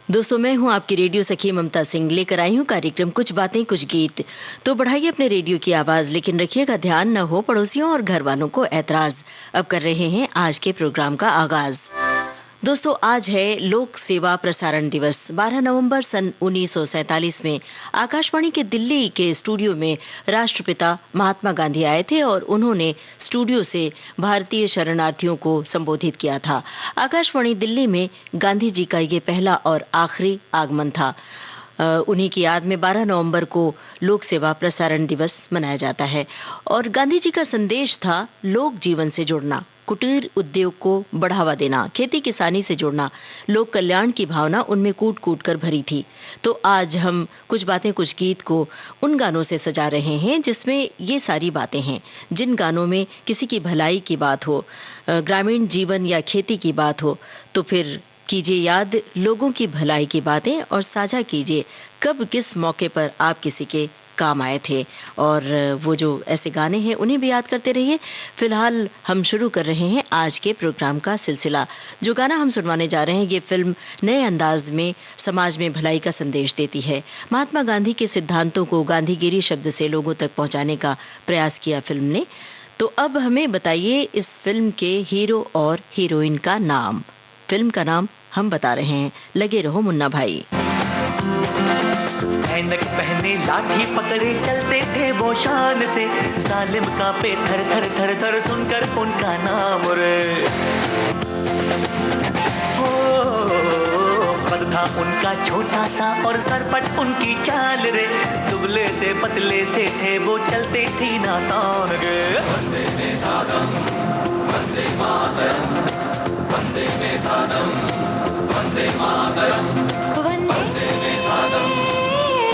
दोस्तों, मैं हूं आपकी रेडियो सखी ममता सिंह, लेकर आई हूं कार्यक्रम कुछ बातें कुछ गीत। तो बढ़ाइए अपने रेडियो की आवाज, लेकिन रखिएगा ध्यान न हो पड़ोसियों और घर वालों को ऐतराज। अब कर रहे हैं आज के प्रोग्राम का आगाज। दोस्तों, आज है लोक सेवा प्रसारण दिवस। 12 नवंबर सन 1947 में आकाशवाणी के दिल्ली के स्टूडियो में राष्ट्रपिता महात्मा गांधी आए थे और उन्होंने स्टूडियो से भारतीय शरणार्थियों को संबोधित किया था। आकाशवाणी दिल्ली में गांधी जी का ये पहला और आखिरी आगमन था। उन्हीं की याद में 12 नवंबर को लोक सेवा प्रसारण दिवस मनाया जाता है। और गांधी जी का संदेश था लोक जीवन से जुड़ना, कुटीर उद्योग को बढ़ावा देना, खेती किसानी से जुड़ना, लोक कल्याण की भावना उनमें कूट कूट कर भरी थी। तो आज हम कुछ बातें कुछ गीत को उन गानों से सजा रहे हैं जिसमें ये सारी बातें हैं। जिन गानों में किसी की भलाई की बात हो, ग्रामीण जीवन या खेती की बात हो, तो फिर कीजिए याद लोगों की भलाई की बातें और साझा कीजिए कब किस मौके पर आप किसी के काम आए थे। और वो जो ऐसे गाने हैं उन्हें भी याद करते रहिए। फिलहाल हम शुरू कर रहे हैं आज के प्रोग्राम का सिलसिला। जो गाना हम सुनवाने जा रहे हैं ये फिल्म नए अंदाज में समाज में भलाई का संदेश देती है। महात्मा गांधी के सिद्धांतों को गांधीगिरी शब्द से लोगों तक पहुंचाने का प्रयास किया फिल्म ने। तो अब हमें बताइए इस फिल्म के हीरो और हीरोइन का नाम। फिल्म का नाम हम बता रहे हैं, लगे रहो मुन्ना भाई। ऐनक पहने लाठी पकड़े चलते थे वो शान से, सालिम कांपे थर थर थर थर सुनकर उनका नाम रे। हो कद था उनका छोटा सा और सरपट उनकी चाल रे, दुबले से पतले से थे वो चलते सीना तान गे। वंदे मातरम, वंदे मातरम, वंदे मातरम, वंदे मातरम, वंदे मातरम,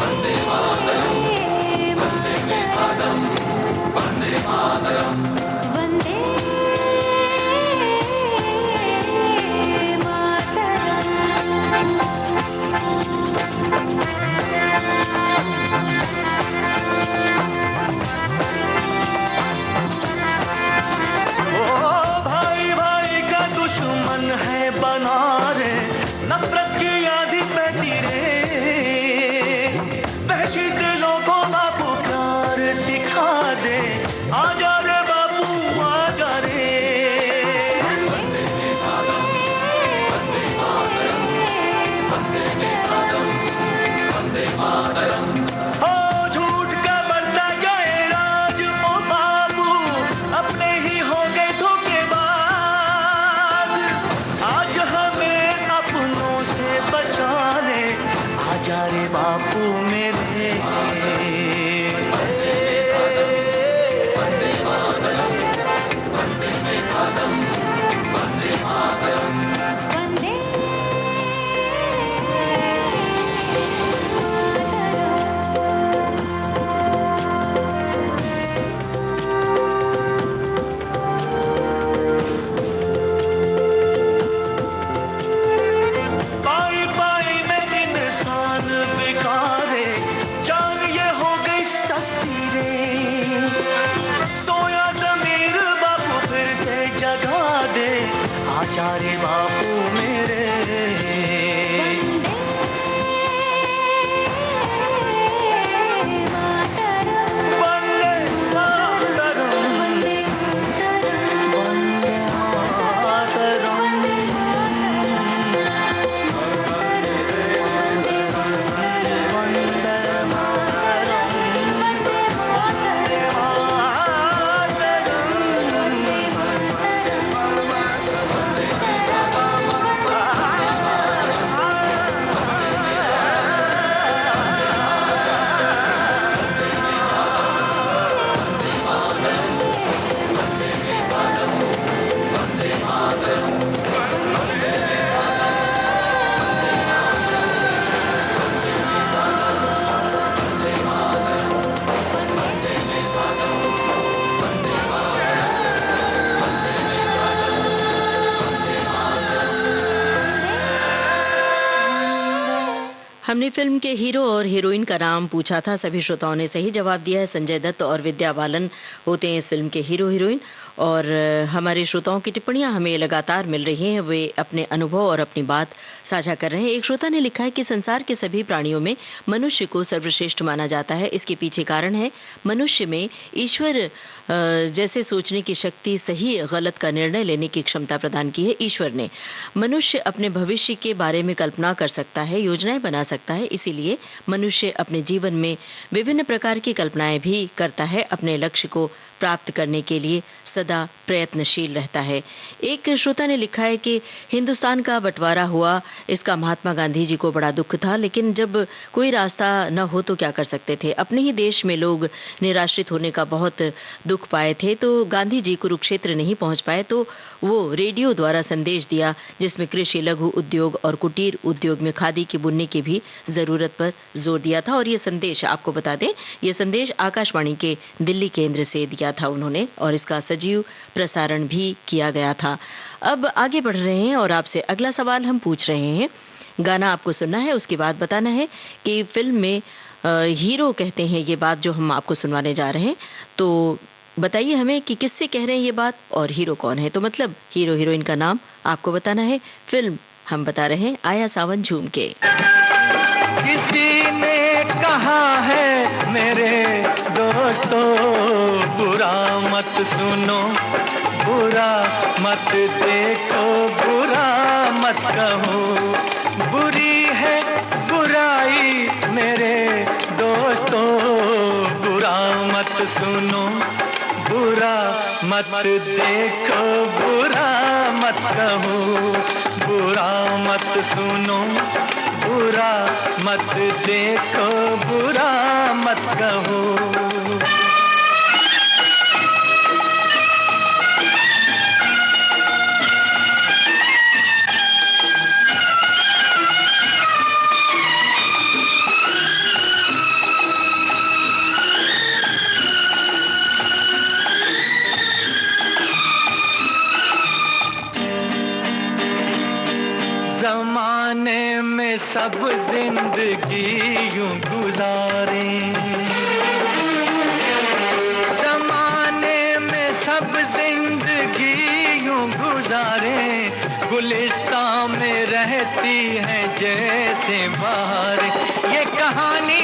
वंदे मातरम, वंदे मातरम, वंदे मातरम, वंदे दुश्मन है बना रे, नफरत की आंधी बहती रे, वहशी दिलों को बापू प्यार सिखा दे, आजा रे बापू आजा रे। वंदे मातरम, वंदे मातरम, वंदे मातरम, वंदे मातरम। हो झूठ का बढ़ता जाए राज ओ बाबू, अपने ही हो गए धोखेबाज। आज हमें अपनों से बचा ले, आजा रे बापू मेरे। वंदे मातरम, वंदे मातरम, वंदे मातरम, वंदे आचार्य बापू मेरे। हमने फिल्म के हीरो और हीरोइन का नाम पूछा था। सभी श्रोताओं ने सही जवाब दिया है। संजय दत्त और विद्या बालन होते हैं इस फिल्म के हीरो हीरोइन। और हमारे श्रोताओं की टिप्पणियां हमें लगातार मिल रही हैं। वे अपने अनुभव और अपनी बात साझा कर रहे हैं। एक श्रोता ने लिखा है कि संसार के सभी प्राणियों में मनुष्य को सर्वश्रेष्ठ माना जाता है। इसके पीछे कारण है मनुष्य में ईश्वर जैसे सोचने की शक्ति, सही गलत का निर्णय लेने की क्षमता प्रदान की है ईश्वर ने। मनुष्य अपने भविष्य के बारे में कल्पना कर सकता है, योजनाएं बना सकता है। इसीलिए मनुष्य अपने जीवन में विभिन्न प्रकार की कल्पनाएं भी करता है, अपने लक्ष्य को प्राप्त करने के लिए सदा प्रयत्नशील रहता है। एक श्रोता ने लिखा है कि हिंदुस्तान का बंटवारा हुआ, इसका महात्मा गांधी जी को बड़ा दुख था, लेकिन जब कोई रास्ता न हो तो क्या कर सकते थे। अपने ही देश में लोग निराश्रित होने का बहुत दुख पाए थे, तो गांधी जी कुरुक्षेत्र नहीं पहुंच पाए, तो वो रेडियो द्वारा संदेश दिया, जिसमें कृषि, लघु उद्योग और कुटीर उद्योग में खादी के बुनने की भी जरूरत पर जोर दिया था। और ये संदेश आपको बता दें, ये संदेश आकाशवाणी के दिल्ली केंद्र से दिया था उन्होंने, और इसका सजीव प्रसारण भी किया गया था। अब आगे बढ़ रहे हैं और आपसे अगला सवाल हम पूछ रहे हैं। गाना आपको सुनना है, उसके बाद बताना है कि फिल्म में हीरो कहते हैं ये बात जो हम आपको सुनवाने जा रहे हैं। तो बताइए हमें कि किससे कह रहे हैं ये बात और हीरो कौन है। तो मतलब हीरो हीरोइन का नाम आपको बताना है, फिल्म हम बता रहे हैं आया सावन झूम के। किसी ने कहा है मेरे दोस्तों, बुरा मत सुनो, बुरा मत देखो, बुरा मत कहो, बुरी है बुराई मेरे दोस्तों, बुरा मत सुनो, बुरा मत देखो, बुरा मत कहो, बुरा मत सुनो, बुरा मत देखो, बुरा मत कहो। जमाने में सब जिंदगी यूं गुजारे, जमाने में सब जिंदगी यूं गुजारे, गुलिस्तान में रहती है जैसे बहार। ये कहानी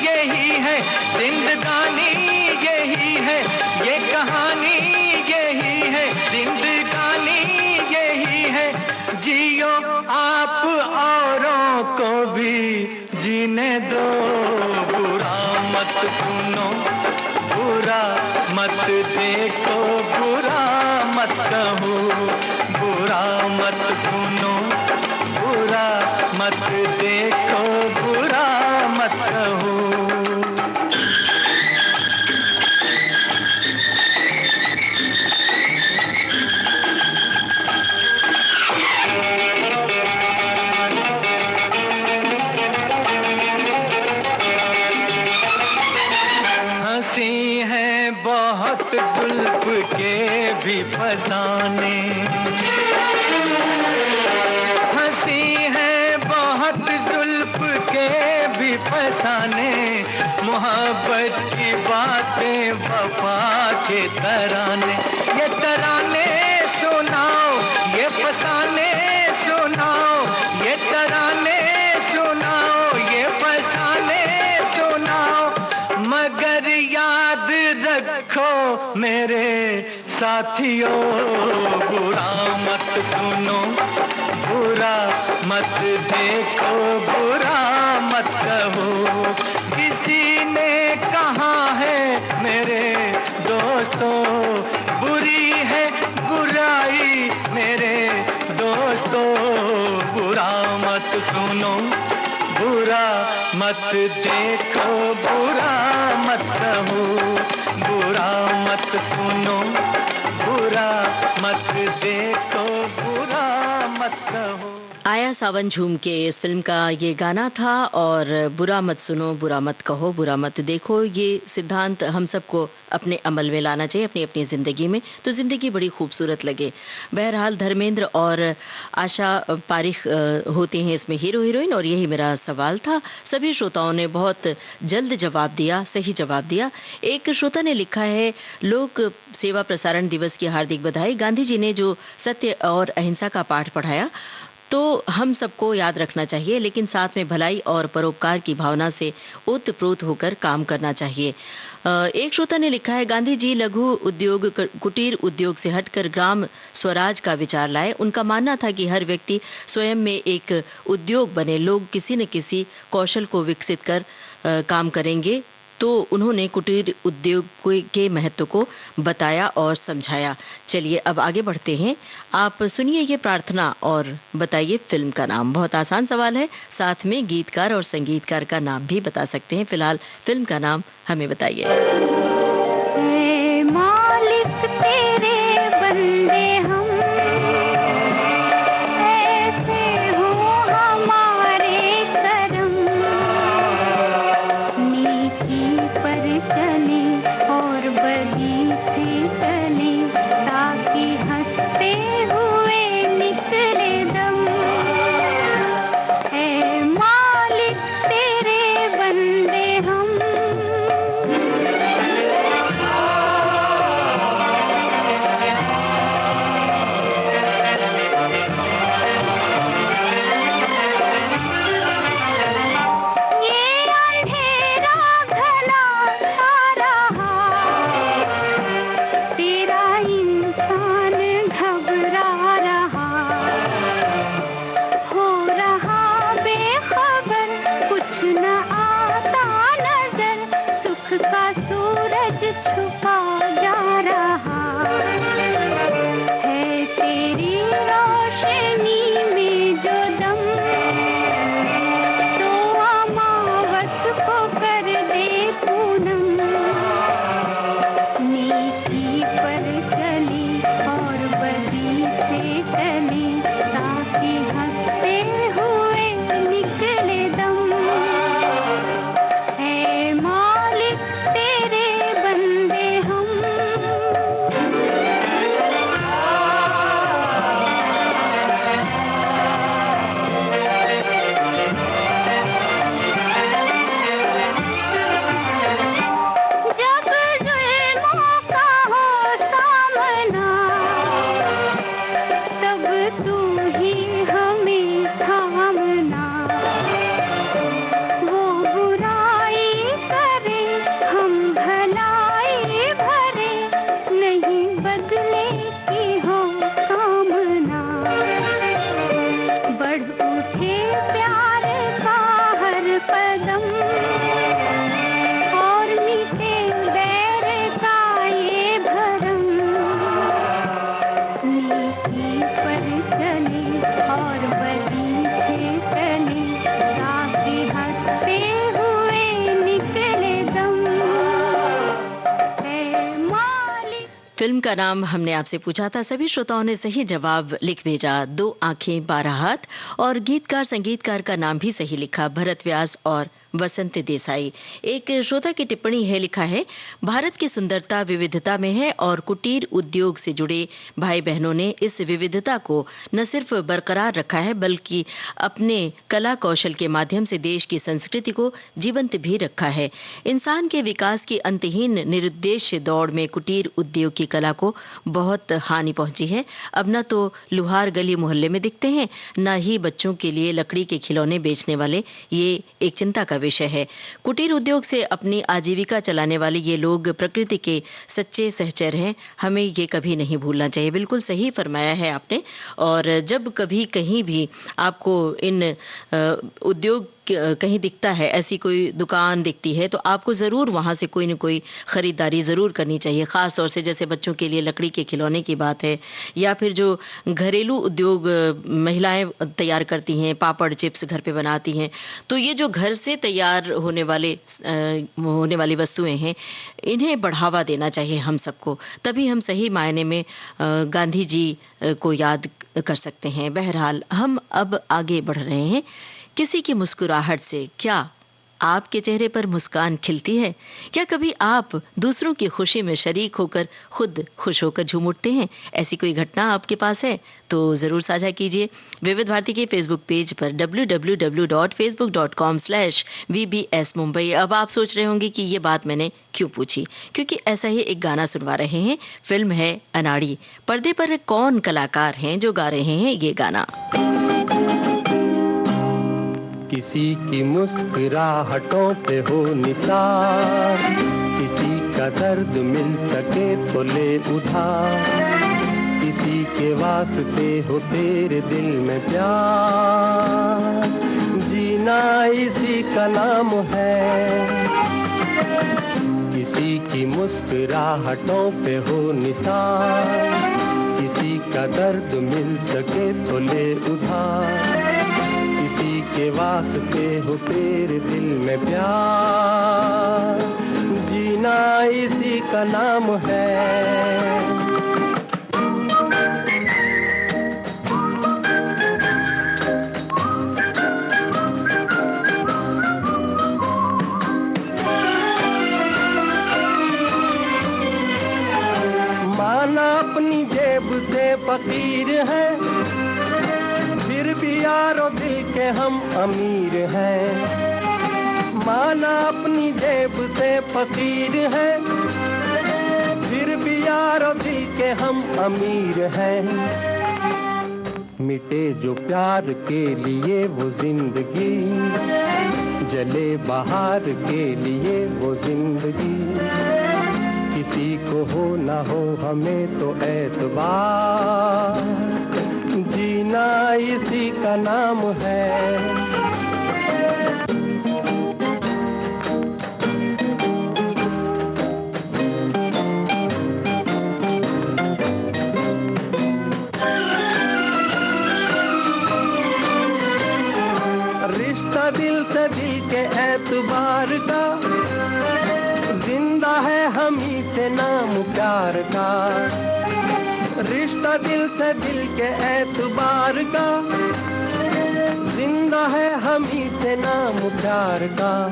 यही है, जिंदगानी यही है, ये कहानी यही है, जिंदगानी यही है। जियो आप औरों को भी जीने दो, बुरा मत सुनो, बुरा मत देखो, बुरा मत कहो, बुरा मत सुनो, बुरा मत देखो, बुरा मत कहो। बहुत जुल्फ के भी फसाने, हंसी है बहुत जुल्फ के भी फसाने, मोहब्बत की बातें वफा के तराने। ये तराने सुनाओ, ये फसाने सुनाओ, ये तराने सुनाओ, ये फसाने सुनाओ, मगर याद रखो मेरे साथियों, बुरा मत सुनो, बुरा मत देखो, बुरा मत कहो। किसी ने कहा है मेरे दोस्तों, बुरी है बुराई मेरे दोस्तों, बुरा मत सुनो, बुरा मत देखो, बुरा मत कहो, बुरा मत सुनो, बुरा मत देखो, बुरा मत कहो। आया सावन झूम के इस फिल्म का ये गाना था। और बुरा मत सुनो, बुरा मत कहो, बुरा मत देखो, ये सिद्धांत हम सबको अपने अमल में लाना चाहिए अपनी अपनी ज़िंदगी में, तो ज़िंदगी बड़ी खूबसूरत लगे। बहरहाल धर्मेंद्र और आशा पारिख होती हैं इसमें हीरो हीरोइन, और यही मेरा सवाल था। सभी श्रोताओं ने बहुत जल्द जवाब दिया, सही जवाब दिया। एक श्रोता ने लिखा है, लोक सेवा प्रसारण दिवस की हार्दिक बधाई। गांधी जी ने जो सत्य और अहिंसा का पाठ पढ़ाया तो हम सबको याद रखना चाहिए, लेकिन साथ में भलाई और परोपकार की भावना से ओतप्रोत होकर काम करना चाहिए। एक श्रोता ने लिखा है, गांधी जी लघु उद्योग कुटीर उद्योग से हटकर ग्राम स्वराज का विचार लाए। उनका मानना था कि हर व्यक्ति स्वयं में एक उद्योग बने, लोग किसी न किसी कौशल को विकसित कर काम करेंगे। तो उन्होंने कुटीर उद्योग के महत्व को बताया और समझाया। चलिए अब आगे बढ़ते हैं। आप सुनिए ये प्रार्थना और बताइए फिल्म का नाम। बहुत आसान सवाल है, साथ में गीतकार और संगीतकार का नाम भी बता सकते हैं। फिलहाल फिल्म का नाम हमें बताइए। मालिक तेरे बंदे हम फिल्म का नाम हमने आपसे पूछा था, सभी श्रोताओं ने सही जवाब लिख भेजा। 2 आंखें 12 हाथ। और गीतकार संगीतकार का नाम भी सही लिखा, भरत व्यास और वसंत देसाई। एक श्रोता की टिप्पणी है, लिखा है, भारत की सुंदरता विविधता में है और कुटीर उद्योग से जुड़े भाई बहनों ने इस विविधता को न सिर्फ बरकरार रखा है बल्कि अपने कला कौशल के माध्यम से देश की संस्कृति को जीवंत भी रखा है। इंसान के विकास की अंतहीन निरुद्देश्य दौड़ में कुटीर उद्योग की कला को बहुत हानि पहुंची है। अब न तो लुहार गली मोहल्ले में दिखते हैं, न ही बच्चों के लिए लकड़ी के खिलौने बेचने वाले। ये एक चिंता का विषय है। कुटीर उद्योग से अपनी आजीविका चलाने वाले ये लोग प्रकृति के सच्चे सहचर हैं, हमें ये कभी नहीं भूलना चाहिए। बिल्कुल सही फरमाया है आपने। और जब कभी कहीं भी आपको इन उद्योग कहीं दिखता है, ऐसी कोई दुकान दिखती है, तो आपको ज़रूर वहाँ से कोई न कोई ख़रीदारी ज़रूर करनी चाहिए। ख़ास तौर से जैसे बच्चों के लिए लकड़ी के खिलौने की बात है, या फिर जो घरेलू उद्योग महिलाएँ तैयार करती हैं, पापड़, चिप्स घर पे बनाती हैं, तो ये जो घर से तैयार होने वाली वस्तुएँ हैं, इन्हें बढ़ावा देना चाहिए हम सबको। तभी हम सही मायने में गांधी जी को याद कर सकते हैं। बहरहाल हम अब आगे बढ़ रहे हैं। किसी की मुस्कुराहट से क्या आपके चेहरे पर मुस्कान खिलती है? क्या कभी आप दूसरों की खुशी में शरीक होकर खुद खुश होकर झूम उठते हैं? ऐसी कोई घटना आपके पास है तो ज़रूर साझा कीजिए। विविध भारती के फेसबुक पेज पर www.facebook.com/VBS मुंबई। अब आप सोच रहे होंगे कि ये बात मैंने क्यों पूछी, क्योंकि ऐसा ही एक गाना सुनवा रहे हैं। फिल्म है अनाड़ी। पर्दे पर कौन कलाकार हैं जो गा रहे हैं ये गाना? किसी की मुस्कुराहटों पे हो निसार, किसी का दर्द मिल सके तो ले उधार, किसी के वास्ते हो तेरे दिल में प्यार, जीना इसी का नाम है। किसी की मुस्कुराहटों पे हो निसार, किसी का दर्द मिल सके तो ले उधार, किसी के वास्ते हो तेरे दिल में प्यार, जीना इसी का नाम है। माना अपनी जेब से फकीर है, फिर भी यारो दिल के हम अमीर हैं। माना अपनी जेब से फकीर है, फिर भी यारो दिल के हम अमीर हैं। मिटे जो प्यार के लिए वो जिंदगी, जले बहार के लिए वो जिंदगी, किसी को हो ना हो हमें तो एतबार, जीना इसी का नाम है। रिश्ता दिल से दिल के एतबार का, जिंदा है हम ही से नाम प्यार का। रिश्ता दिल से दिल के एतबार का, जिंदा है हम ही से नाम प्यार का।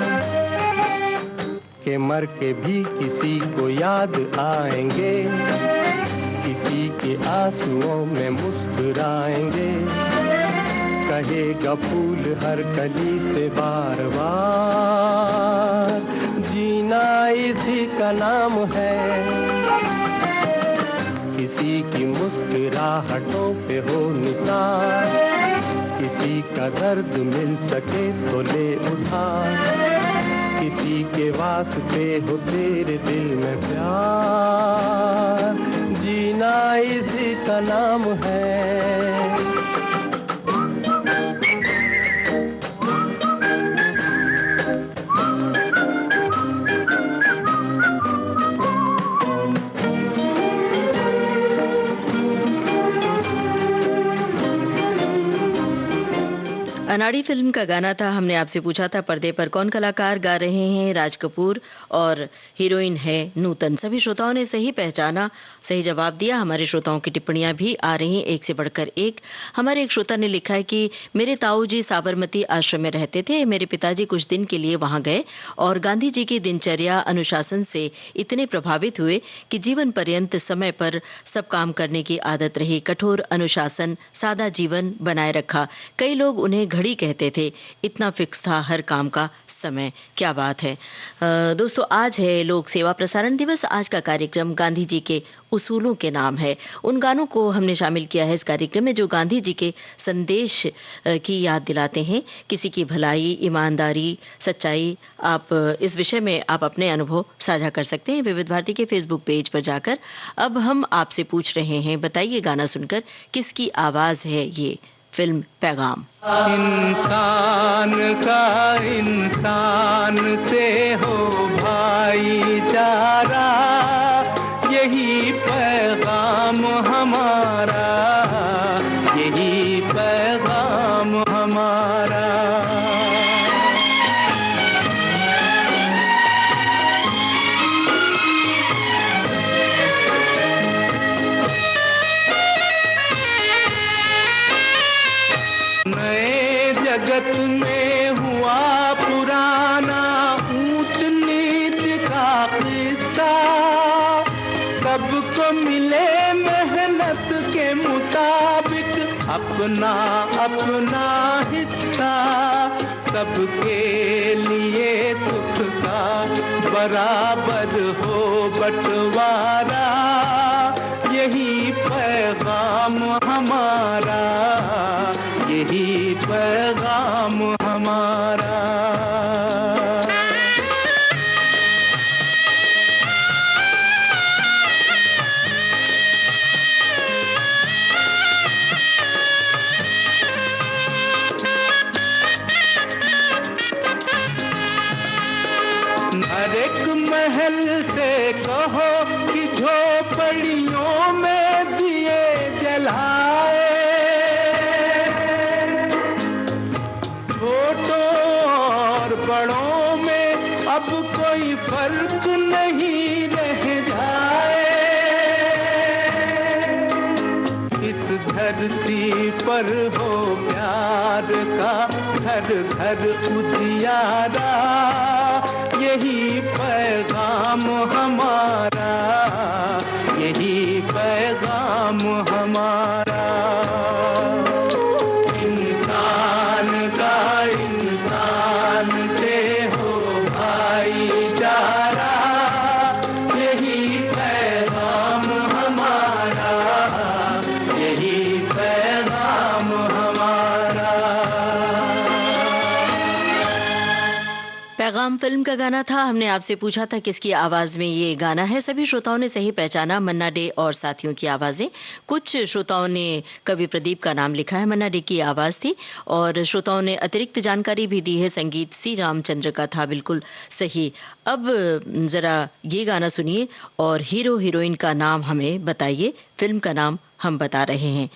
के मर के भी किसी को याद आएंगे, किसी के आंसुओं में मुस्कुराएंगे, कहेगा फूल हर कली से बार बार, जीना इसी का नाम है। किसी की मुस्कुराहटों पे हो निसार, किसी का दर्द मिल सके तो ले उधार, किसी के वास्ते हो तेरे दिल में प्यार, जीना इसी का नाम है। अनाड़ी फिल्म का गाना था। हमने आपसे पूछा था पर्दे पर कौन कलाकार गा रहे हैं। राज कपूर और हीरोइन है नूतन। सभी श्रोताओं ने सही पहचाना, सही जवाब दिया। हमारे श्रोताओं की टिप्पणियां भी आ रही हैं एक से बढ़कर एक। हमारे एक श्रोता ने लिखा है कि मेरे ताऊ जी साबरमती आश्रम में रहते थे, मेरे पिताजी कुछ दिन के लिए वहां गए और गांधी जी की दिनचर्या अनुशासन से इतने प्रभावित हुए कि जीवन पर्यंत समय पर सब काम करने की आदत रही। कठोर अनुशासन, सादा जीवन बनाए रखा। कई लोग उन्हें घड़ी कहते थे, इतना फिक्स था हर काम का समय। क्या बात है। दोस्तों, आज है लोक सेवा प्रसारण दिवस। आज का कार्यक्रम गांधी जी के उसूलों के नाम है। उन गानों को हमने शामिल किया है इस कार्यक्रम में जो गांधी जी के संदेश की याद दिलाते हैं। किसी की भलाई, ईमानदारी, सच्चाई, आप इस विषय में आप अपने अनुभव साझा कर सकते हैं विविध भारती के फेसबुक पेज पर जाकर। अब हम आपसे पूछ रहे हैं, बताइए गाना सुनकर किसकी आवाज है ये। फिल्म पैगाम। इंसान का इंसान से हो भाईचारा, यही पैगाम हमारा, यही पैगाम हमारा। नए जगत में हुआ पुराना ऊंच नीच का किस्सा, सबको मिले मेहनत के मुताबिक अपना अपना हिस्सा, सबके लिए सुख का बराबर हो बंटवारा, यही पैगाम हमारा, यही पैगाम हमारा। हर एक महल से कहो कि झोपड़ियों में दिए जलाए, छोटों और बड़ों में अब कोई फर्क नहीं रह जाए। इस धरती पर हो प्यार का घर घर उजियारा, यही पैगाम हमारा, यही पैगाम हमारा। इंसान का इंसान से हो भाईचारा, यही पैगाम हमारा, यही पैगाम हमारा। पैगाम फिल्म का गाना था। हमने आपसे पूछा था किसकी आवाज में ये गाना है। सभी श्रोताओं ने सही पहचाना, मन्ना डे और साथियों की आवाजें। कुछ श्रोताओं ने कवि प्रदीप का नाम लिखा है, मन्ना डे की आवाज थी। और श्रोताओं ने अतिरिक्त जानकारी भी दी है, संगीत सी रामचंद्र का था, बिल्कुल सही। अब जरा ये गाना सुनिए और हीरो हीरोइन का नाम हमें बताइए। फिल्म का नाम हम बता रहे हैं,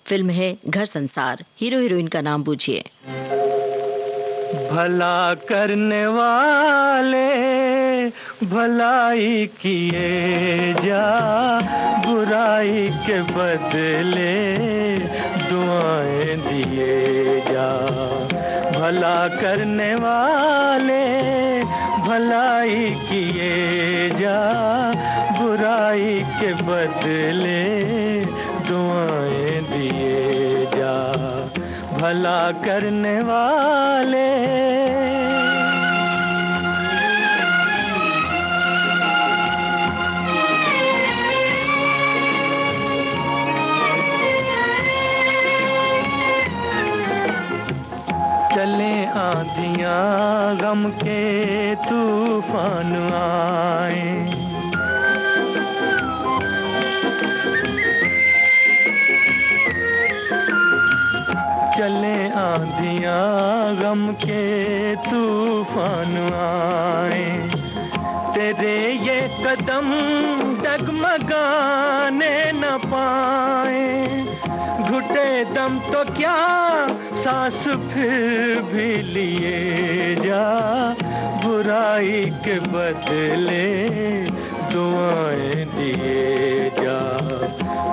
फिल्म है घर संसार। हीरो हीरोइन का नाम पूछिए। भला करने वाले भलाई किए जा, बुराई के बदले दुआएं दिए जा। भला करने वाले भलाई किए जा, बुराई के बदले दुआएं दिए जा। भला करने वाले चले आंधियां गम के तूफान आए, चले आंधियां गम के तूफान आए, तेरे ये कदम डगमगाने न पाए। घुटे दम तो क्या सांस फिर भी लिए जा, बुराई के बदले दुआएं दिए जा।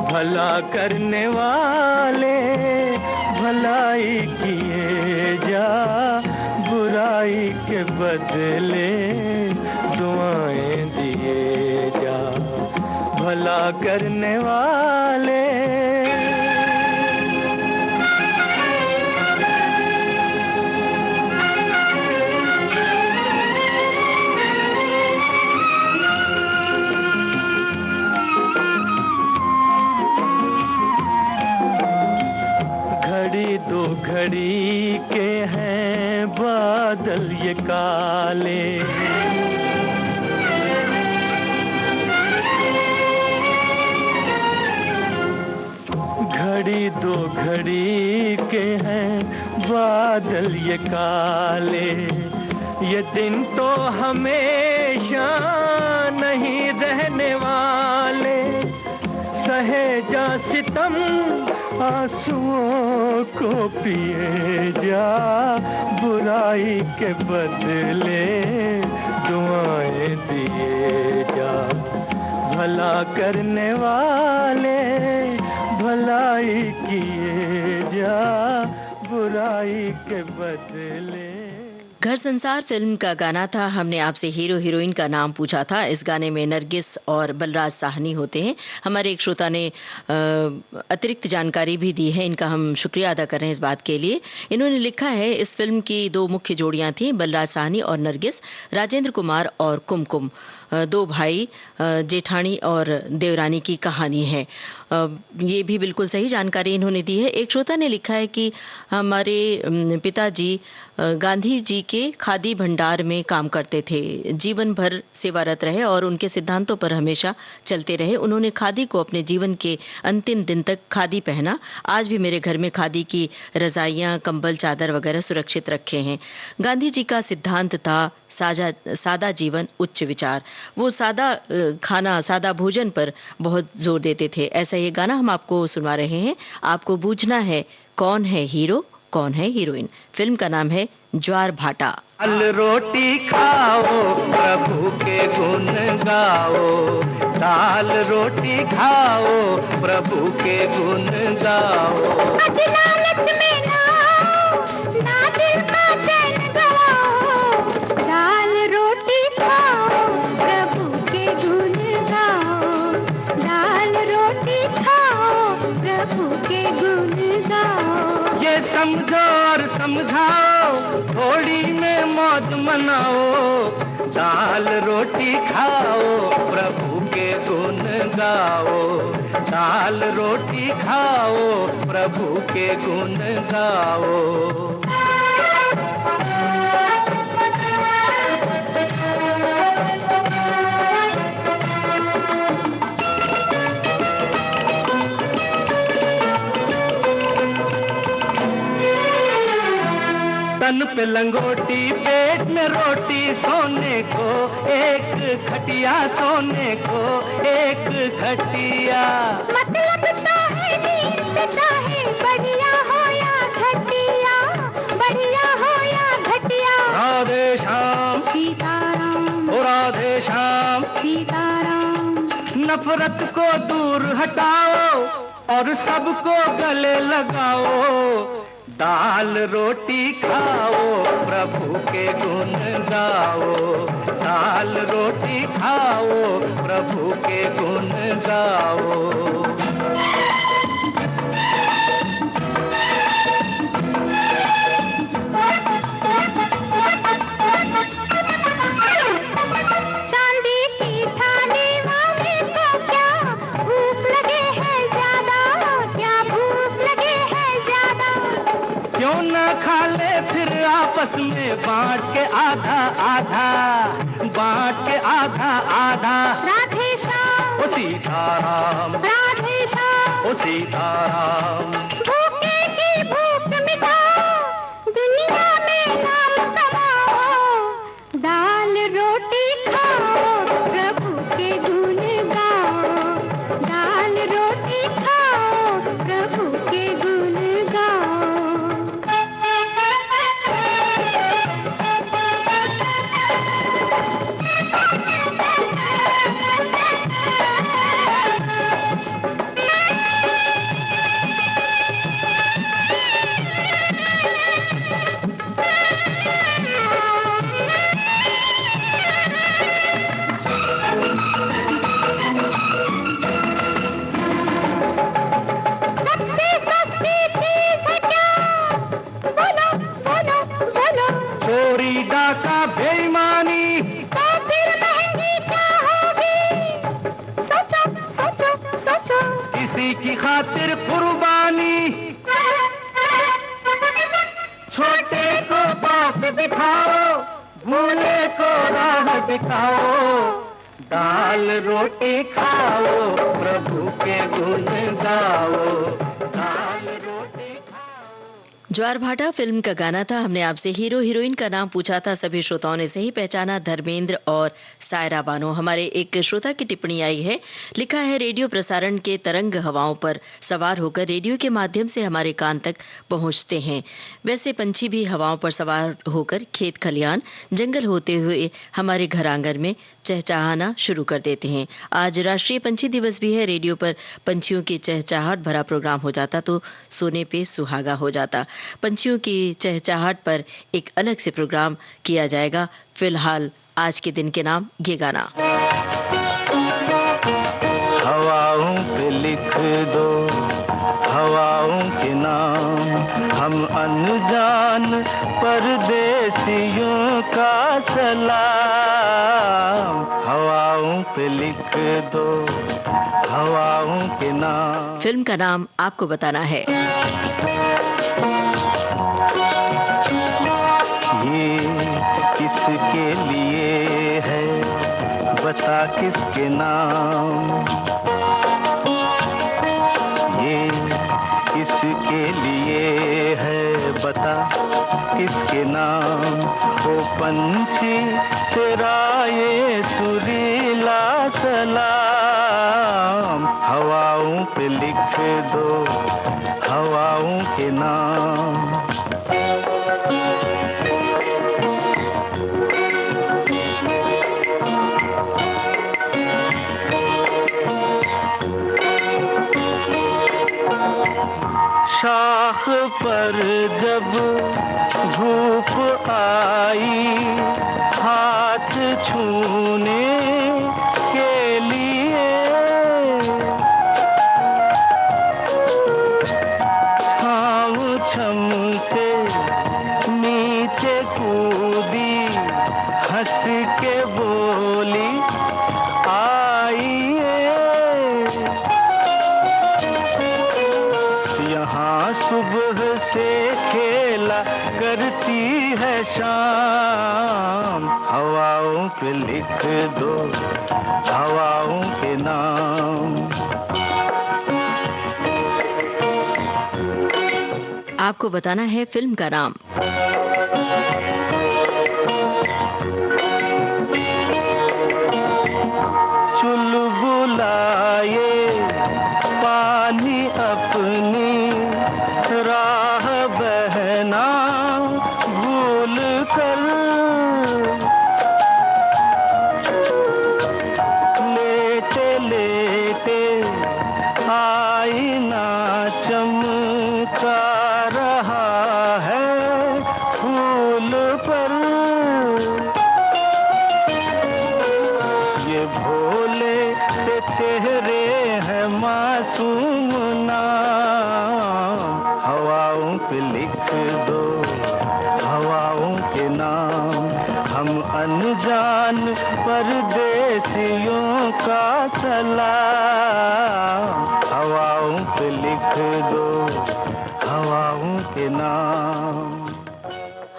भला करने वाले भलाई किए जा, बुराई के बदले दुआएं दिए जा। भला करने वाले घड़ी दो घड़ी के हैं बादल ये काले, घड़ी दो घड़ी के हैं बादल ये काले, ये दिन तो हमेशा नहीं रहने वाले। सहे जा सितम आंसुओं को पिए जा, बुराई के बदले दुआएं दिए जा। भला करने वाले भलाई किए जा, बुराई के बदले। घर संसार फिल्म का गाना था। हमने आपसे हीरो हीरोइन का नाम पूछा था। इस गाने में नरगिस और बलराज साहनी होते हैं। हमारे एक श्रोता ने अतिरिक्त जानकारी भी दी है, इनका हम शुक्रिया अदा कर रहे हैं इस बात के लिए। इन्होंने लिखा है इस फिल्म की दो मुख्य जोड़ियां थीं, बलराज साहनी और नरगिस, राजेंद्र कुमार और कुमकुम, दो भाई जेठानी और देवरानी की कहानी है। ये भी बिल्कुल सही जानकारी इन्होंने दी है। एक श्रोता ने लिखा है कि हमारे पिताजी गांधी जी के खादी भंडार में काम करते थे, जीवन भर सेवारत रहे और उनके सिद्धांतों पर हमेशा चलते रहे। उन्होंने खादी को अपने जीवन के अंतिम दिन तक खादी पहना। आज भी मेरे घर में खादी की रजाइयाँ, कंबल, चादर वगैरह सुरक्षित रखे हैं। गांधी जी का सिद्धांत था सादा जीवन उच्च विचार। वो सादा खाना, सादा भोजन पर बहुत जोर देते थे। ऐसा ये गाना हम आपको सुना रहे हैं। आपको बूझना है कौन है हीरो, कौन है हीरोइन। फिल्म का नाम है ज्वार भाटा। दाल रोटी खाओ प्रभु के गुण गाओ, दाल रोटी खाओ प्रभु के गुण गाओ। लालच में ना आओ, ना दिल का चैन गवाओ, दाल रोटी खाओ प्रभु के गुण गाओ, दाल रोटी खाओ प्रभु के गुण गाओ। ये समझो और समझाओ, थोड़ी में मौज मनाओ, दाल रोटी खाओ प्रभु के गुण गाओ, दाल रोटी खाओ प्रभु के गुण गाओ। तन पे लंगोटी, पेट में रोटी, सोने को एक खटिया, सोने को एक खटिया। मतलब तो है नींद चाहे बढ़िया हो या घटिया, बढ़िया हो या घटिया। राधे श्याम सीताराम, ओ राधे श्याम सीताराम। नफरत को दूर हटाओ और सबको गले लगाओ, दाल रोटी खाओ प्रभु के गुण गाओ, दाल रोटी खाओ प्रभु के गुण गाओ। चांदी की थाली वाले को क्या भूख लगे है ज्यादा, क्या भूख लगे है ज्यादा। क्यों न खा ले फिर आपस में बांट के आधा आधा, बांट के आधा आधा। राधे श्याम, ओ सीताराम, राधे श्याम। ओ सीताराम। भूखे की भूख मिटाओ, दुनिया में नाम कमाओ, दाल रोटी खाओ प्रभु के गुण गाओ, दाल रोटी खाओ प्रभु के गुण गाओ। सबसे सस्ती चीज है क्या, बोलो बोलो बोलो। चोरी डाका बेईमानी, तो फिर महंगी क्या होगी, सोचो सोचो सोचो। किसी की खातिर कुर्बानी, छोटे को बाप दिखाओ, भूले को राह दिखाओ, दाल रोटी खाओ, प्रभु के गुण गाओ, दाल रोटी खाओ। ज्वार भाटा फिल्म का गाना था। हमने आपसे हीरो हीरोइन का नाम पूछा था, सभी श्रोताओं ने सही पहचाना, धर्मेंद्र और सायरा बानो। हमारे एक श्रोता की टिप्पणी आई है, लिखा है, रेडियो प्रसारण के तरंग हवाओं पर सवार होकर रेडियो के माध्यम से हमारे कान तक पहुंचते हैं। वैसे पंछी भी हवाओं पर सवार होकर खेत खलियान जंगल होते हुए हमारे घर आंगन में चहचहाना शुरू कर देते हैं। आज राष्ट्रीय पंछी दिवस भी है। रेडियो पर पंछियों की चहचहाट भरा प्रोग्राम हो जाता तो सोने पे सुहागा हो जाता। पंछियों की चहचहाट पर एक अलग से प्रोग्राम किया जाएगा। फिलहाल आज के दिन के नाम ये गाना। हवाओं पे लिख दो हवाओं के नाम, हम अनजान परदेसियों का सलाम। हवाओं पे लिख दो हवाओं के नाम। फिल्म का नाम आपको बताना है। ये किसके लिए है, बता किसके नाम। ये किसके लिए है, बता किसके नाम। ओ पंछी तेरा ये सुरीला सलाम, हवाओं पे लिख दो हवाओं के नाम। शाख पर जब धूप आई, हाथ छूने के लिए छाँव छम से नीचे कूदी, हंस के बोली आइए। यहाँ सुबह से खेला करती है शाम, हवाओं पे लिख दो हवाओं के नाम। आपको बताना है फिल्म का नाम। चुलबुलाए पानी अपनी राह बहना भूल कर, लेटे लेटे आईना चमका रहा है फूल पर। ये भोले से चेहरे हैं मासूम नाम, हवाओं पे लिख दो हवाओं के नाम। हम अनजान परदेसियों का सलाम, हवाओं पे लिख दो हवाओं के नाम।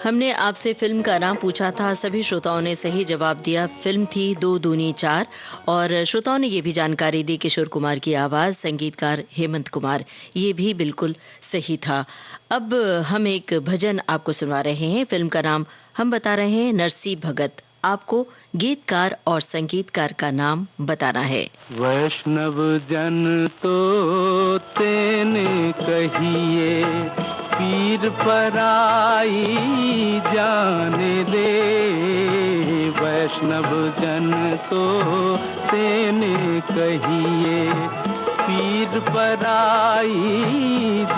हमने आपसे फिल्म का नाम पूछा था, सभी श्रोताओं ने सही जवाब दिया। फिल्म थी 2 दूनी 4 और श्रोताओं ने ये भी जानकारी दी, किशोर कुमार की आवाज, संगीतकार हेमंत कुमार, ये भी बिल्कुल सही था। अब हम एक भजन आपको सुना रहे हैं। फिल्म का नाम हम बता रहे हैं नरसी भगत। आपको गीतकार और संगीतकार का नाम बताना है। वैष्णव जन तो तेने कहिए, पीर पराई जाने दे। वैष्णव जन तो तेने कहिए, पीर पराई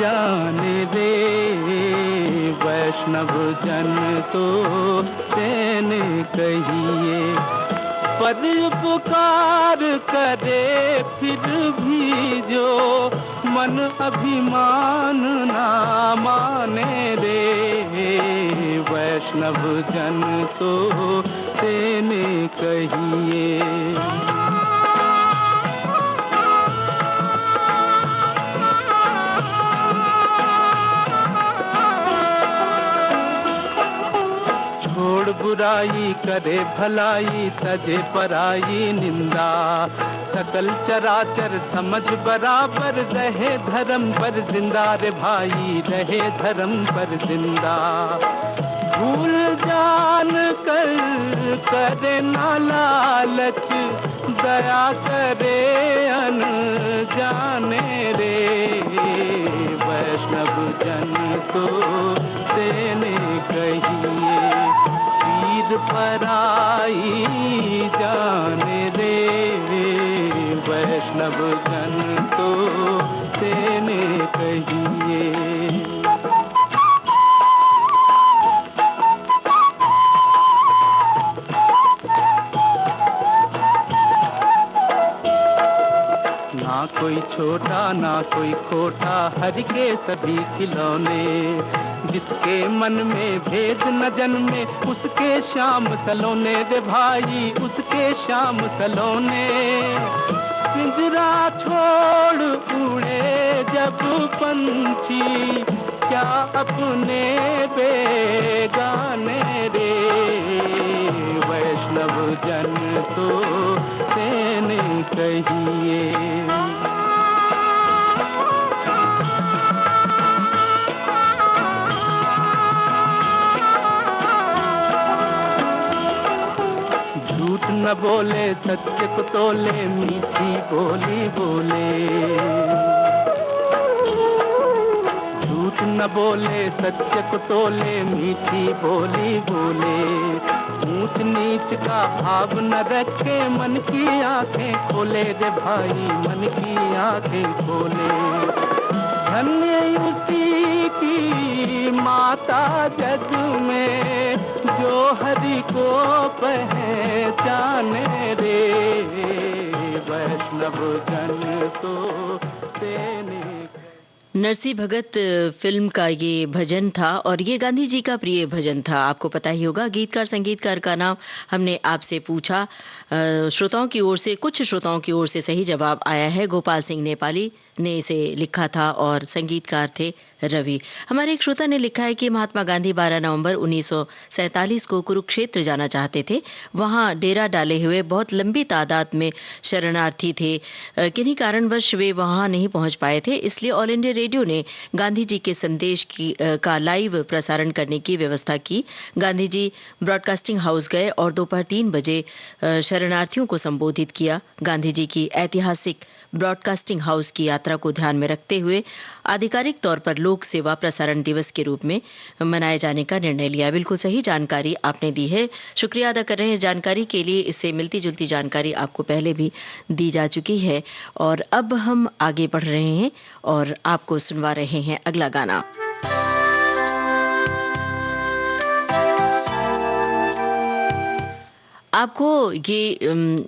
जाने दे। वैष्णव जन तो तेने कहिए, पर पुकार करे फिर भी जो मन अभिमान ना माने रे। वैष्णव जन तो तेने कहिए। छोड़ बुराई करे भलाई, तजे पराई निंदा। सकल चराचर समझ बराबर, रहे धर्म पर जिंदा रे भाई, रहे धर्म पर जिंदा। भूल जान कर करे ना लालच, दया करे अनजाने रे। वैष्णव जन को देने कहिए, पीर पराई जाने रे। वैष्णव जन को देने कहिए। ना कोई छोटा ना कोई खोटा, हरि के सभी खिलौने। जिसके मन में भेद न जन्मे, उसके श्याम सलोने दे भाई, उसके श्याम सलोने। पिंजरा छोड़ उड़े जब पंछी, क्या अपने बेगाने रे। वैष्णव जन तो देने कहिए। झूठ न बोले सत्य को तोले, मीठी बोली बोले। झूठ न बोले सत्य को तोले, मीठी बोली बोले। ऊंच नीच का भाव न रखे, मन की आंखें खोले रे भाई, मन की आंखें खोले। धन्य उसी की माता जग में, जो हरि को पहचाने रे। वैष्णव जन तो देने। नरसी भगत फिल्म का ये भजन था और ये गांधी जी का प्रिय भजन था। आपको पता ही होगा। गीतकार संगीतकार का नाम हमने आपसे पूछा, श्रोताओं की ओर से, कुछ श्रोताओं की ओर से सही जवाब आया है। गोपाल सिंह नेपाली ने इसे लिखा था और संगीतकार थे रवि। हमारे एक श्रोता ने लिखा है कि महात्मा गांधी 12 नवंबर 1947 को कुरुक्षेत्र जाना चाहते थे। वहां डेरा डाले हुए बहुत लंबी तादाद में शरणार्थी थे। किन्हीं कारणवश वे वहां नहीं पहुंच पाए थे, इसलिए ऑल इंडिया रेडियो ने गांधी जी के संदेश का लाइव प्रसारण करने की व्यवस्था की। गांधी जी ब्रॉडकास्टिंग हाउस गए और दोपहर 3 बजे शरणार्थियों को संबोधित किया। गांधी जी की ऐतिहासिक ब्रॉडकास्टिंग हाउस की यात्रा को ध्यान में रखते हुए आधिकारिक तौर पर लोक सेवा प्रसारण दिवस के रूप में मनाए जाने का निर्णय लिया। बिल्कुल सही जानकारी आपने दी है, शुक्रिया अदा कर रहे हैं जानकारी के लिए। इससे मिलती जुलती जानकारी आपको पहले भी दी जा चुकी है। और अब हम आगे बढ़ रहे हैं और आपको सुनवा रहे हैं अगला गाना। आपको ये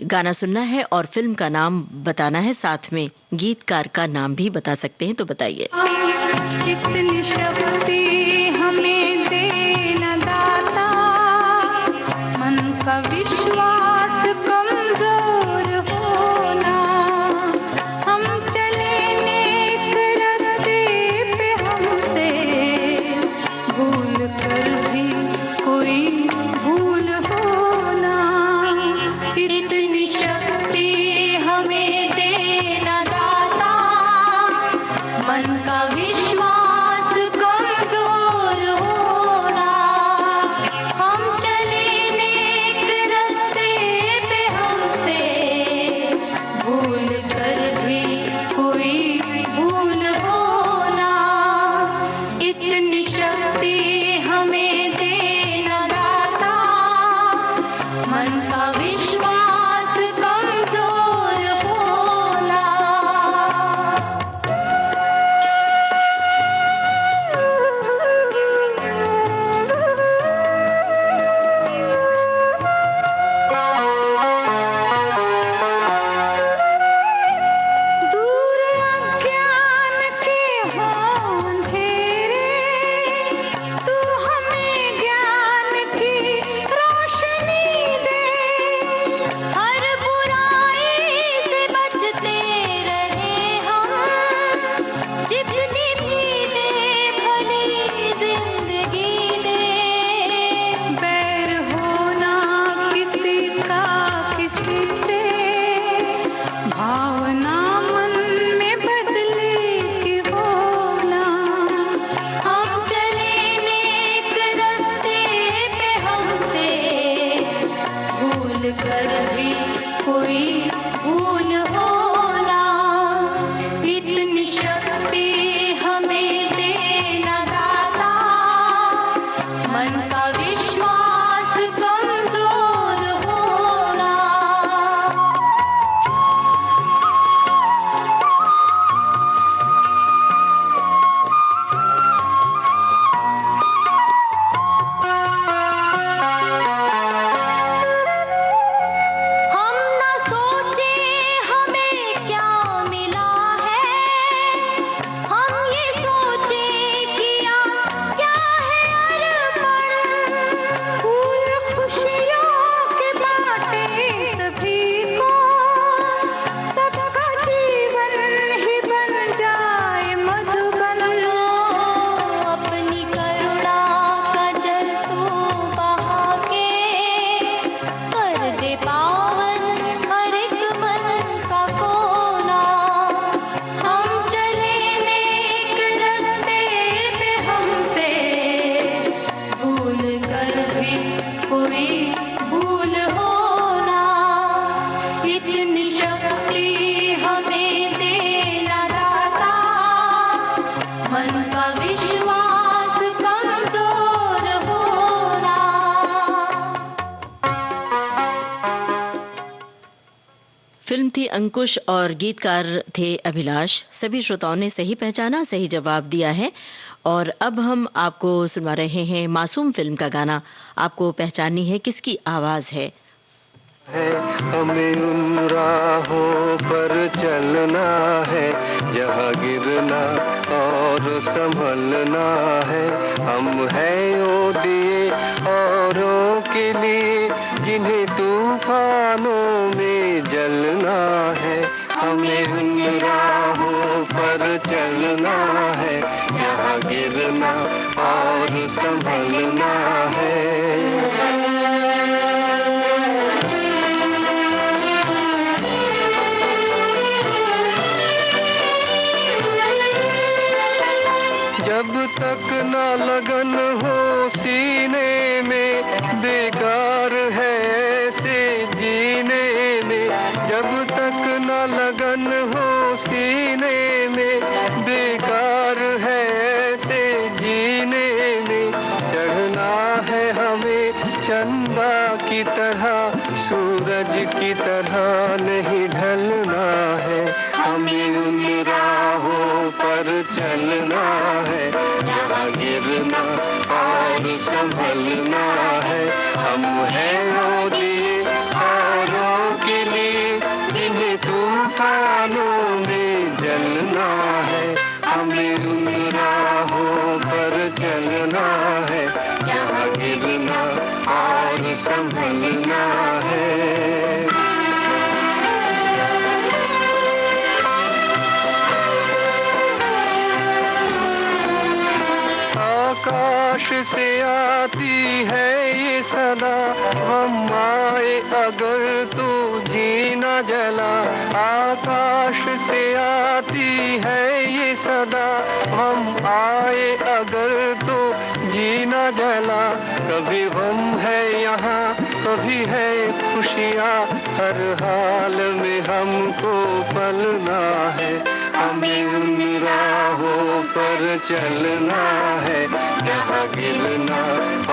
गाना सुनना है और फिल्म का नाम बताना है, साथ में गीतकार का नाम भी बता सकते हैं, तो बताइए। इतनी शक्ति हमें देना दाता, मन का विश्वास कमजोर होना। हम चले नेक रास्ते पे, हमसे भूल कर भी कोई भूल होना। इतनी शक्ति हमें देना दाता, मन का विश्वास कमजोर कोई भूल हो ना, इतनी शक्ति हमें देना दाता, मन का विश्वास कमजोर होना। फिल्म थी अंकुश और गीतकार थे अभिलाष। सभी श्रोताओं ने सही पहचाना, सही जवाब दिया है। और अब हम आपको सुनवा रहे हैं मासूम फिल्म का गाना। आपको पहचाननी है किसकी आवाज है। हमें उन राहों पर चलना है जहाँ गिरना और संभलना है। हम हैं वो दिए औरों के लिए जिन्हें तूफानों में जलना है। हमें उन राहों पर चलना है जहाँ गिरना और संभलना है। जब तक न लगन हो सीने में बेकार है ऐसे जीने में। जब तक न लगन हो सीने में बेकार है ऐसे जीने में। चढ़ना है हमें चंदा की तरह सूरज की तरह नहीं ढलना है। हमें उन राहों पर चलना है जहाँ गिरना और संभलना है। हम हैं वो दिए औरों के लिए जिन्हें तूफानों में जलना है। हमें उन राहों पर चलना है जहाँ गिरना और संभलना है। आकाश से आती है ये सदा, हम आए अगर तो जीना जला। आकाश से आती है ये सदा, हम आए अगर तो जीना जला। कभी हम है यहाँ कभी है खुशियाँ, हर हाल में हमको पलना है। हमें उन राहों पर चलना है जहाँ गिरना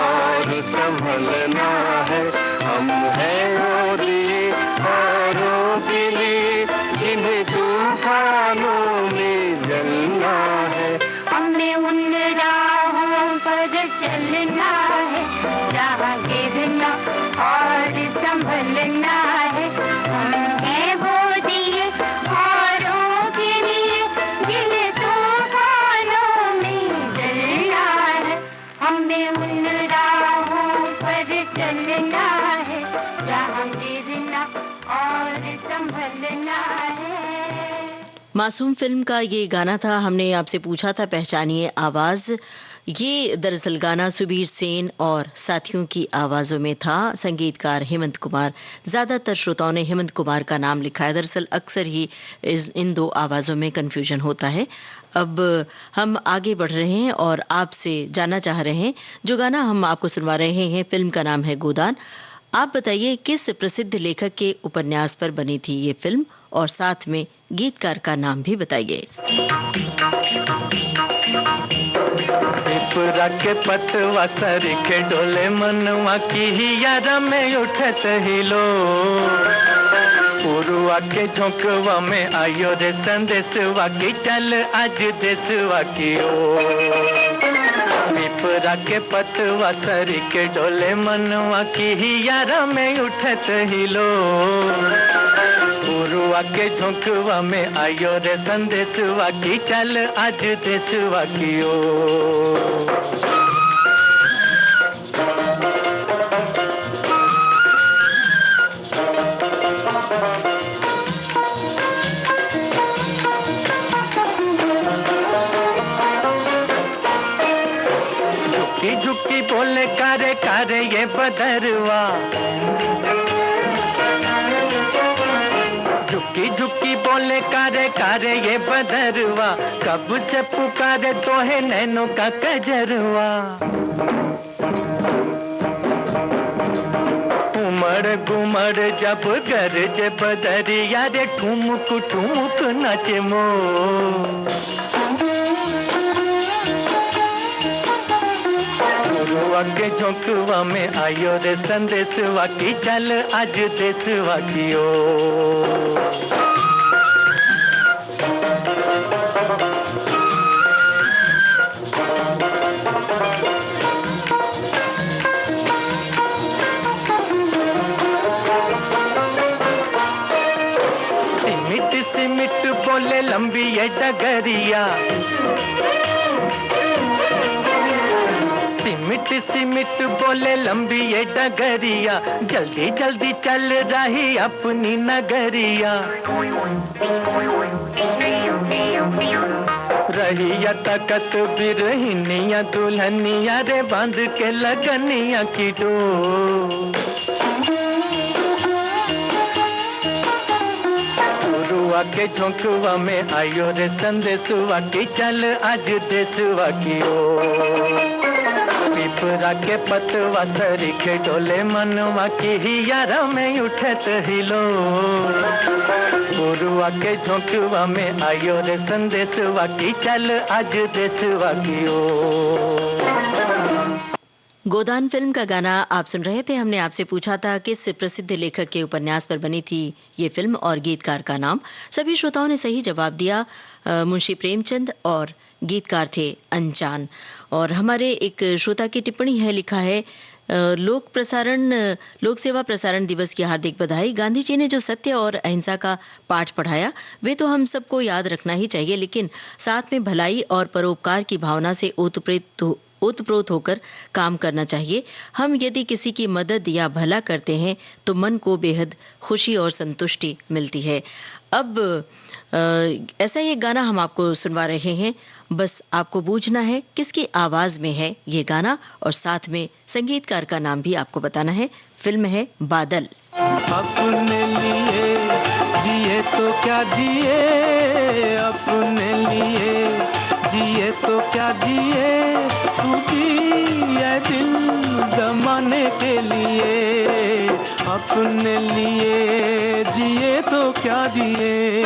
और संभलना है। हम हैं वो दिए औरों के लिए जिन्हें तूफानों में जलना है। हमें उन राहों पर चलना है जहाँ गिरना और संभलना है। हम हैं वो दिए औरों के लिए जिन्हें तूफानों में जलना है। हमें उन राहों पर चलना है जहाँ गिरना और संभलना है। मासूम फिल्म का ये गाना था। हमने आपसे पूछा था पहचानिए आवाज। ये दरअसल गाना सुबीर सेन और साथियों की आवाजों में था। संगीतकार हेमंत कुमार। ज्यादातर श्रोताओं ने हेमंत कुमार का नाम लिखा है। दरअसल अक्सर ही इन दो आवाजों में कंफ्यूजन होता है। अब हम आगे बढ़ रहे हैं और आपसे जानना चाह रहे हैं, जो गाना हम आपको सुनवा रहे हैं फिल्म का नाम है गोदान। आप बताइए किस प्रसिद्ध लेखक के उपन्यास पर बनी थी ये फिल्म, और साथ में गीतकार का नाम भी बताइए। पिपरा के पतवा सरीखे डोले मनवा की हियारा में उठत हिलो। पुरुआ के झोंकवा में आयो रे संदेशवा की चल आज देशवा की ओ। पिपरा के पतवा सरीखे डोले मनवा की हियारा में उठत हिलो। पुरुआ के झोंकवा में आयो रे संदेशवा की चल आज देशवा की ओ। झुकी झुकी बोले कारे कारे ये बदरवा। झुकी झुकी बोले कारे कारे ये बदरवा। कब से पुकारे तो है नैनों का कजरवा। घुमर जब गरजे बदरिया रे ठुमक ठुमक नाचे मोर। गुरुआ के झोंकवा में आयो रे संदेशवा की चल आज देशवा की ओर। सिमिट बोले लंबी ये डगरिया, सिमिट बोले लंबी ये डगरिया, जल्दी जल्दी चल रही अपनी नगरिया। रहिया तकत बिरहिनिया दुल्हनिया रे बांध के लगनिया की डोर। गुरुआ के झोंकवा में आयो रे संदेशवा की चल आज देशवा की ओर। पिपरा के पतवा सरीखे डोले मनवा की हियारा में उठत हिलो। गुरुआ के झोंकवा में आयो रे संदेशवा की चल आज देशवा की ओर। गोदान फिल्म का गाना आप सुन रहे थे। हमने आपसे पूछा था किस प्रसिद्ध लेखक के उपन्यास पर बनी थी ये फिल्म और गीतकार का नाम। सभी श्रोताओं ने सही जवाब दिया। मुंशी प्रेमचंद और गीतकार थे अनजान। और हमारे एक श्रोता की टिप्पणी है, लिखा है लोक सेवा प्रसारण दिवस की हार्दिक बधाई। गांधी जी ने जो सत्य और अहिंसा का पाठ पढ़ाया वे तो हम सबको याद रखना ही चाहिए, लेकिन साथ में भलाई और परोपकार की भावना से ओतप्रोत होकर काम करना चाहिए। हम यदि किसी की मदद या भला करते हैं तो मन को बेहद खुशी और संतुष्टि मिलती है। अब ऐसा ही एक गाना हम आपको सुनवा रहे हैं, बस आपको बूझना है किसकी आवाज में है ये गाना और साथ में संगीतकार का नाम भी आपको बताना है। फिल्म है बादल। अपने लिए जिए तो क्या जिए, अपने लिए जिए तो क्या जिए, तू जिए दिल जमाने के लिए। अपने लिए जिए तो क्या जिए।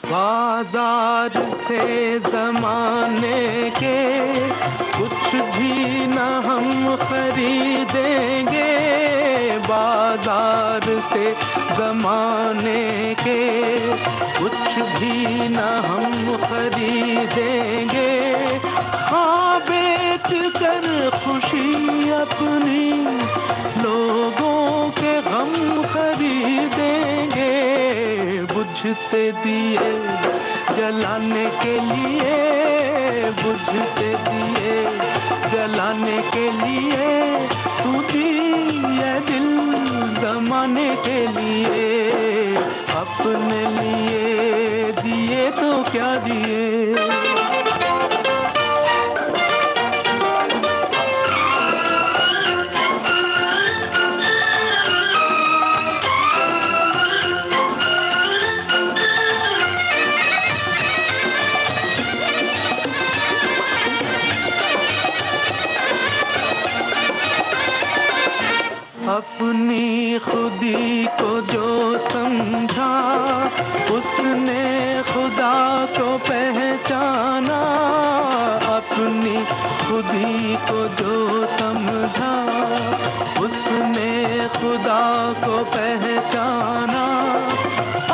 बाजार से जमाने के कुछ भी न हम खरीदेंगे, बाजार से जमाने के कुछ भी न हम खरीदेंगे। हाँ बेच कर खुशी अपनी लोगों के गम खरीदेंगे। बुझते दिए जलाने के लिए, बुझते दिए जलाने के लिए, तू दिए दिल जमाने के लिए। अपने लिए दिए तो क्या दिए। अपनी खुदी को जो समझा उसने खुदा को पहचाना। अपनी खुदी को जो समझा उसने खुदा को पहचाना।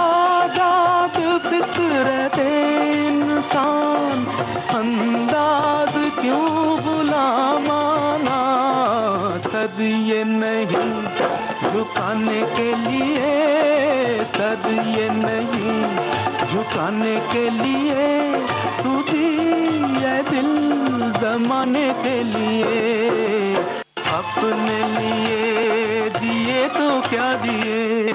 आजाद फितरत इंसान अंदाज क्यों गुलामाना। सद ये नहीं झुकाने के लिए, सद ये नहीं झुकाने के लिए, तू दिए दिल जमाने के लिए। अपने लिए दिए तो क्या दिए।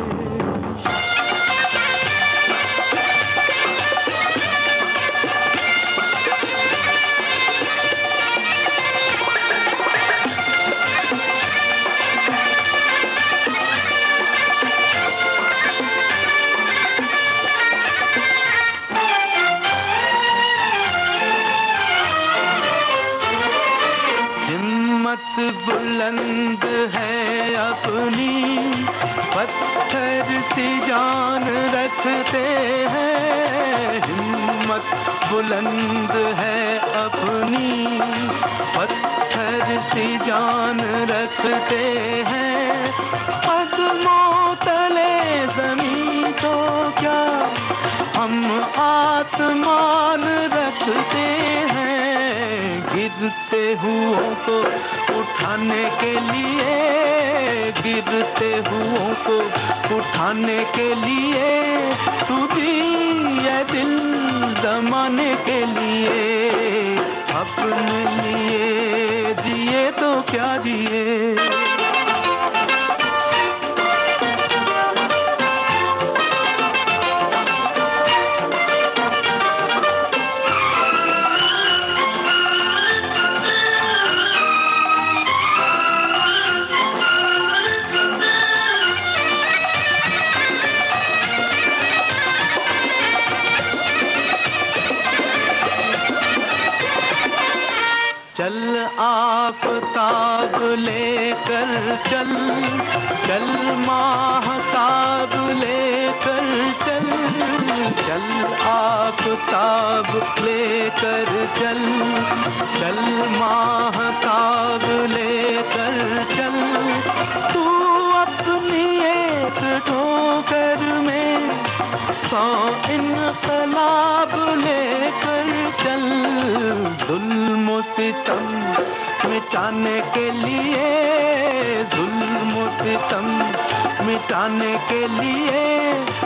हिम्मत बुलंद है अपनी, पत्थर सी जान रखते हैं। हिम्मत बुलंद है अपनी, पत्थर सी जान रखते हैं। कदमों तले जमीन तो क्या हम आसमान रखते हैं। गिरते हुओं को उठाने के लिए, गिरते हुओं को उठाने के लिए, तू जिए दिल जमाने के लिए। अपने लिए जिए तो क्या जिए। चल आफताब लेकर चल, चल माहताब लेकर चल, चल आफताब लेकर चल, चल माहताब लेकर चल। तू अपनी एक ठोकर में 100 इनकलाब लेकर चल। जुल्म सितम मिटाने के लिए, जुल्म सितम मिटाने के लिए,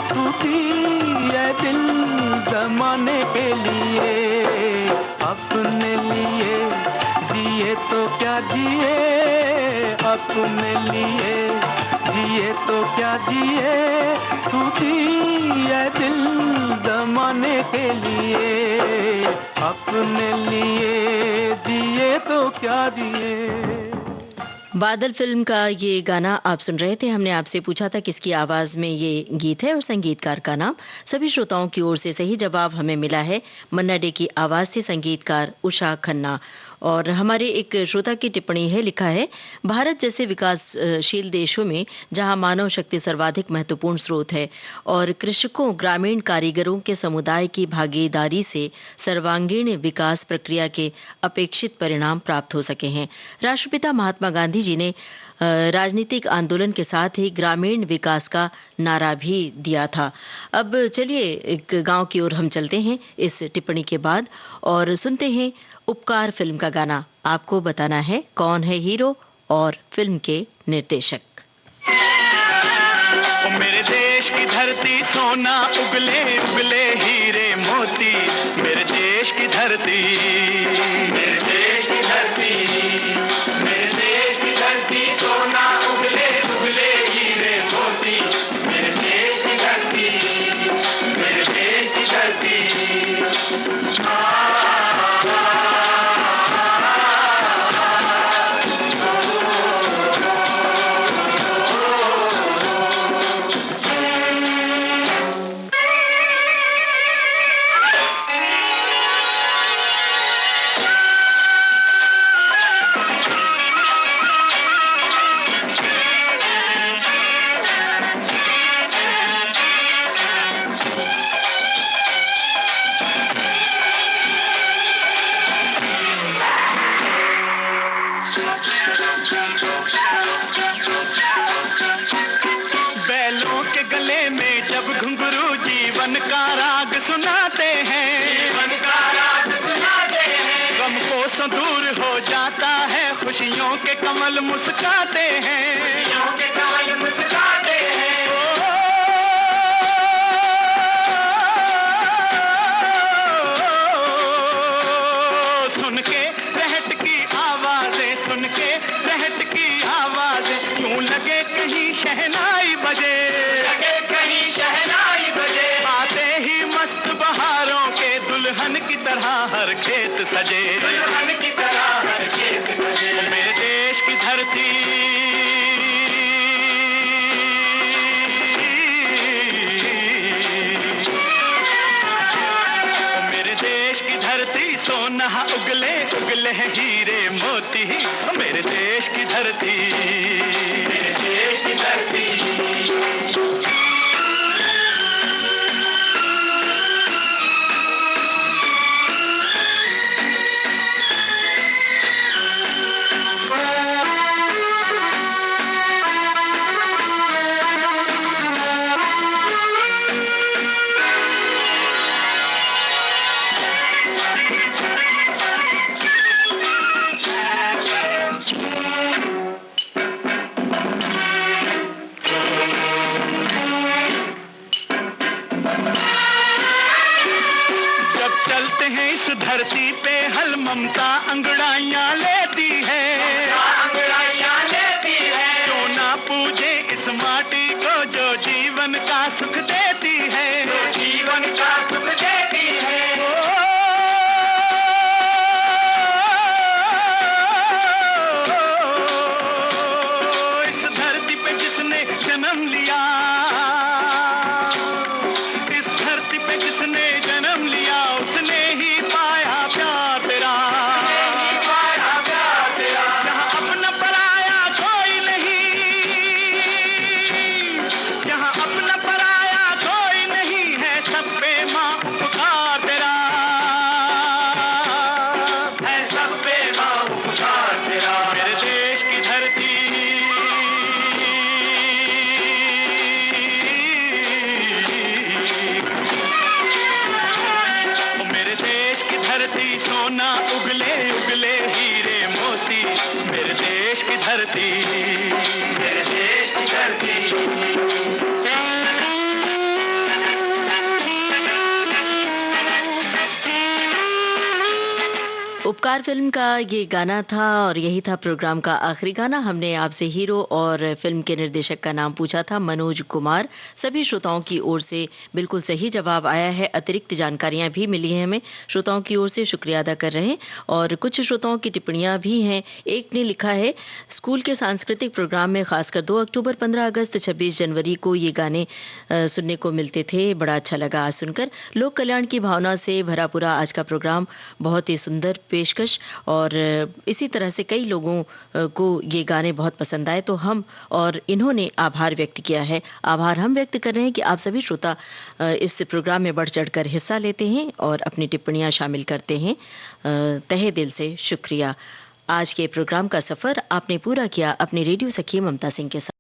तू जिए दिल जमाने के लिए। अपने लिए जिए तो क्या जिए, अपने लिए जिए तो क्या जिए, तू जिए दिल जमाने के लिए। अपने लिए जिए तो क्या जिए। बादल फिल्म का ये गाना आप सुन रहे थे। हमने आपसे पूछा था किसकी आवाज में ये गीत है और संगीतकार का नाम। सभी श्रोताओं की ओर से सही जवाब हमें मिला है। मन्ना डे की आवाज थी संगीतकार उषा खन्ना। और हमारे एक श्रोता की टिप्पणी है, लिखा है, भारत जैसे विकासशील देशों में जहां मानव शक्ति सर्वाधिक महत्वपूर्ण स्रोत है और कृषकों, ग्रामीण कारीगरों के समुदाय की भागीदारी से सर्वांगीण विकास प्रक्रिया के अपेक्षित परिणाम प्राप्त हो सके हैं। राष्ट्रपिता महात्मा गांधी जी ने राजनीतिक आंदोलन के साथ ही ग्रामीण विकास का नारा भी दिया था। अब चलिए एक गांव की ओर हम चलते हैं इस टिप्पणी के बाद और सुनते हैं उपकार फिल्म का गाना। आपको बताना है कौन है हीरो और फिल्म के निर्देशक। ओ मेरे देश की धरती सोना उगले उगले हीरे मोती, मेरे देश की धरती, मेरे देश की धरती, मेरे देश की धरती सोना उगले उगले हीरे मोती, मेरे देश की धरती, मेरे देश की धरती। बैलों के गले में जब घुंघरू जीवन का राग सुनाते हैं, जीवन का राग सुनाते हैं, गम को दूर हो जाता है, खुशियों के कमल मुस्काते हैं, खुशियों के कमल मुस्काते हैं। सुन के रहट की आवाजें, सुन के रहट की आवाजें, यूं लगे कहीं शहनाई बजे, लगे कहीं शहनाई बजे। आते ही मस्त बहारों के दुल्हन की तरह हर खेत सजे, दुल्हन की तरह हर खेत सजे। मेरे देश की धरती, मेरे देश की धरती सोना यहाँ उगले उगले हैं हीरे मोती, मेरे देश की धरती, मेरे देश की धरती। धरती पे हल ममता अंगड़ाइयां लेती है, अंगड़ाइयां लेती है। क्यों ना पूजे इस माटी को जो जीवन का सुख देती है, जो जीवन का सुख देती है। इस धरती पे जिसने जन्म लिया, इस धरती पे जिसने जन्म लिया, उसने ही सोना उगले उगले हीरे मोती, मेरे देश की धरती, मेरे देश की धरती। उपकार फिल्म का ये गाना था और यही था प्रोग्राम का आखिरी गाना। हमने आपसे हीरो और फिल्म के निर्देशक का नाम पूछा था, मनोज कुमार। सभी श्रोताओं की ओर से बिल्कुल सही जवाब आया है। अतिरिक्त जानकारियां भी मिली हैं हमें, श्रोताओं की ओर से शुक्रिया अदा कर रहे हैं। और कुछ श्रोताओं की टिप्पणियां भी हैं। एक ने लिखा है, स्कूल के सांस्कृतिक प्रोग्राम में खासकर 2 अक्टूबर, 15 अगस्त, 26 जनवरी को ये गाने सुनने को मिलते थे। बड़ा अच्छा लगा आज सुनकर। लोक कल्याण की भावना से भरा पूरा आज का प्रोग्राम, बहुत ही सुंदर पेशकश। और इसी तरह से कई लोगों को ये गाने बहुत पसंद आए, तो हम और इन्होंने आभार व्यक्त किया है। आभार हम व्यक्त कर रहे हैं कि आप सभी श्रोता इस प्रोग्राम में बढ़ चढ़कर हिस्सा लेते हैं और अपनी टिप्पणियां शामिल करते हैं। तहे दिल से शुक्रिया। आज के प्रोग्राम का सफर आपने पूरा किया अपनी रेडियो सखी ममता सिंह के साथ।